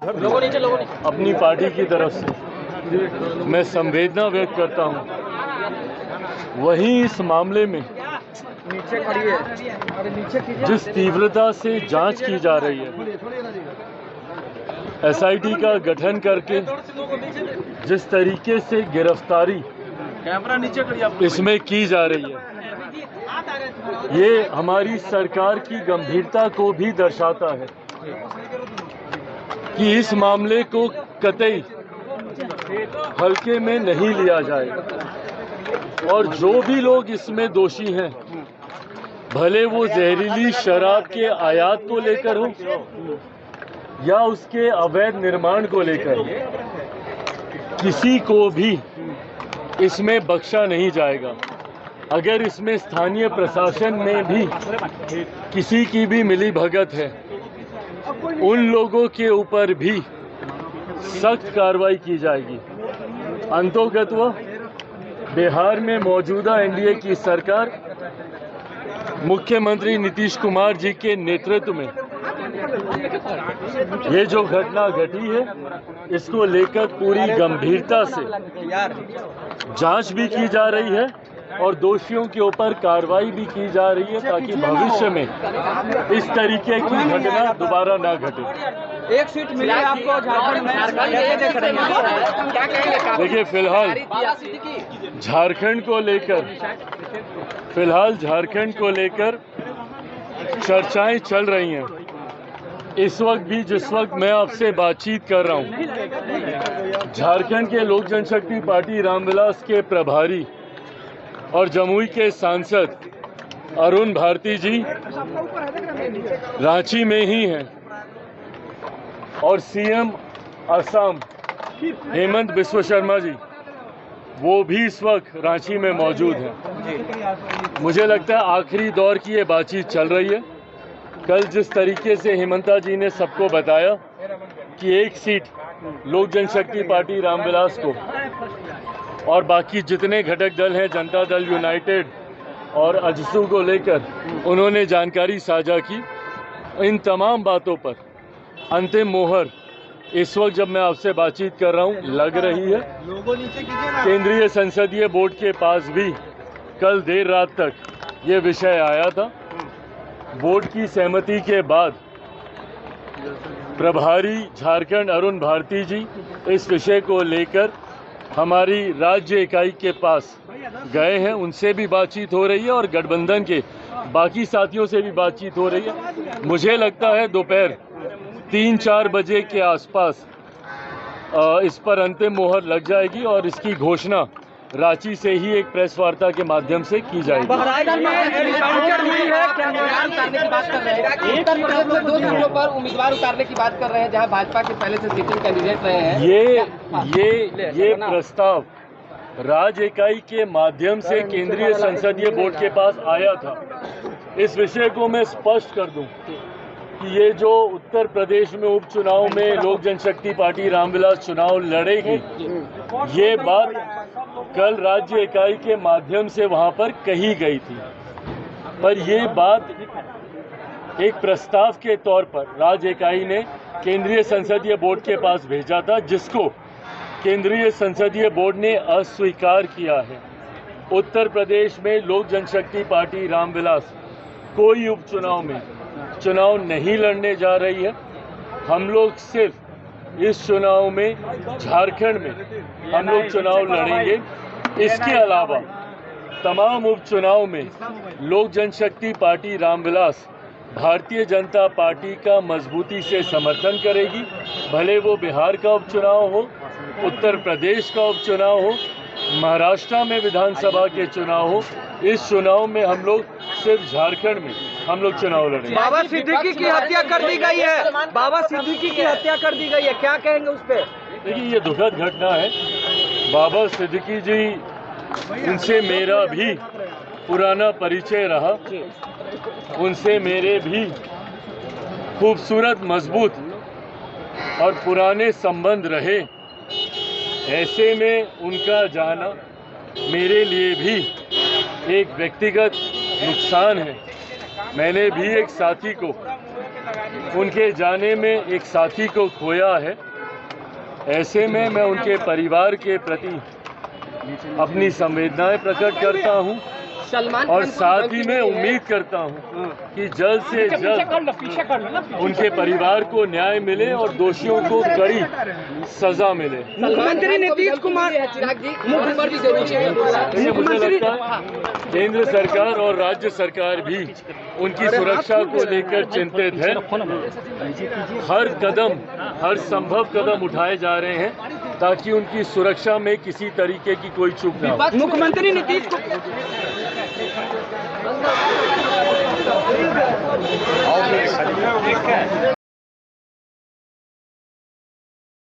अपनी पार्टी की तरफ से मैं संवेदना व्यक्त करता हूं। वहीं इस मामले में जिस तीव्रता से जांच की जा रही है, एसआईटी का गठन करके जिस तरीके से गिरफ्तारी इसमें की जा रही है, ये हमारी सरकार की गंभीरता को भी दर्शाता है कि इस मामले को कतई हल्के में नहीं लिया जाएगा और जो भी लोग इसमें दोषी हैं, भले वो जहरीली शराब के आयात को लेकर हो या उसके अवैध निर्माण को लेकर, किसी को भी इसमें बख्शा नहीं जाएगा। अगर इसमें स्थानीय प्रशासन में भी किसी की भी मिलीभगत है, उन लोगों के ऊपर भी सख्त कार्रवाई की जाएगी। अंतोगत्वा बिहार में मौजूदा एनडीए की सरकार मुख्यमंत्री नीतीश कुमार जी के नेतृत्व में ये जो घटना घटी है, इसको लेकर पूरी गंभीरता से जांच भी की जा रही है और दोषियों के ऊपर कार्रवाई भी की जा रही है ताकि भविष्य में इस तरीके की घटना दोबारा ना घटे। एक सीट मिली आपको झारखंड में। देखिए, फिलहाल झारखंड को लेकर चर्चाएं चल रही हैं। इस वक्त भी जिस वक्त मैं आपसे बातचीत कर रहा हूं, झारखंड के लोक जनशक्ति पार्टी रामविलास के प्रभारी और जमुई के सांसद अरुण भारती जी रांची में ही हैं और सीएम असम हेमंत बिस्वा शर्मा जी वो भी इस वक्त रांची में मौजूद हैं। मुझे लगता है आखिरी दौर की ये बातचीत चल रही है। कल जिस तरीके से हेमंता जी ने सबको बताया कि एक सीट लोक जनशक्ति पार्टी रामविलास को और बाकी जितने घटक दल हैं, जनता दल यूनाइटेड और अजसू को लेकर उन्होंने जानकारी साझा की। इन तमाम बातों पर अंतिम मोहर इस वक्त जब मैं आपसे बातचीत कर रहा हूं लग रही है। केंद्रीय संसदीय बोर्ड के पास भी कल देर रात तक ये विषय आया था। बोर्ड की सहमति के बाद प्रभारी झारखंड अरुण भारती जी इस विषय को लेकर हमारी राज्य इकाई के पास गए हैं। उनसे भी बातचीत हो रही है और गठबंधन के बाकी साथियों से भी बातचीत हो रही है। मुझे लगता है दोपहर 3-4 बजे के आसपास इस पर अंतिम मोहर लग जाएगी और इसकी घोषणा रांची से ही एक प्रेस वार्ता के माध्यम से की जाएगी। दो सीटों पर उम्मीदवार उतारने की बात कर रहे हैं जहां भाजपा के पहले से सिटिंग कैंडिडेट रहे हैं। ये प्रस्ताव राज्य इकाई के माध्यम से केंद्रीय संसदीय बोर्ड के पास आया था। इस विषय को मैं स्पष्ट कर दूं कि ये जो उत्तर प्रदेश में उपचुनाव में लोक जनशक्ति पार्टी रामविलास चुनाव लड़ेगी, ये बात कल राज्य इकाई के माध्यम से वहां पर कही गई थी। पर ये बात एक प्रस्ताव के तौर पर राज्य इकाई ने केंद्रीय संसदीय बोर्ड के पास भेजा था, जिसको केंद्रीय संसदीय बोर्ड ने अस्वीकार किया है। उत्तर प्रदेश में लोक जनशक्ति पार्टी रामविलास कोई उपचुनाव में चुनाव नहीं लड़ने जा रही है। हम लोग सिर्फ इस चुनाव में झारखंड में हम लोग चुनाव लड़ेंगे। इसके अलावा तमाम उपचुनाव में लोक जनशक्ति पार्टी रामविलास भारतीय जनता पार्टी का मजबूती से समर्थन करेगी। भले वो बिहार का उपचुनाव हो, उत्तर प्रदेश का उपचुनाव हो, महाराष्ट्र में विधानसभा के चुनाव हो, इस चुनाव में हम लोग सिर्फ झारखंड में हम लोग चुनाव लड़ेंगे। बाबा सिद्दीकी की हत्या कर दी गई है। बाबा सिद्दीकी की हत्या कर दी गई है, क्या कहेंगे उस पर? देखिए, ये दुखद घटना है। बाबा सिद्दीकी जी, उनसे मेरा भी पुराना परिचय रहा, उनसे मेरे भी खूबसूरत, मजबूत और पुराने संबंध रहे। ऐसे में उनका जाना मेरे लिए भी एक व्यक्तिगत नुकसान है। मैंने भी एक साथी को उनके जाने में एक साथी को खोया है। ऐसे में मैं उनके परिवार के प्रति अपनी संवेदनाएं प्रकट करता हूं और साथ ही मैं उम्मीद करता हूं कि जल्द से जल्द उनके परिवार को न्याय मिले और दोषियों को कड़ी सजा मिले। मुख्यमंत्री नीतीश कुमार इससे मुझे लगता है केंद्र सरकार और राज्य सरकार भी उनकी सुरक्षा को लेकर चिंतित है। हर संभव कदम उठाए जा रहे हैं ताकि उनकी सुरक्षा में किसी तरीके की कोई चूक न हो। मुख्यमंत्री नीतीश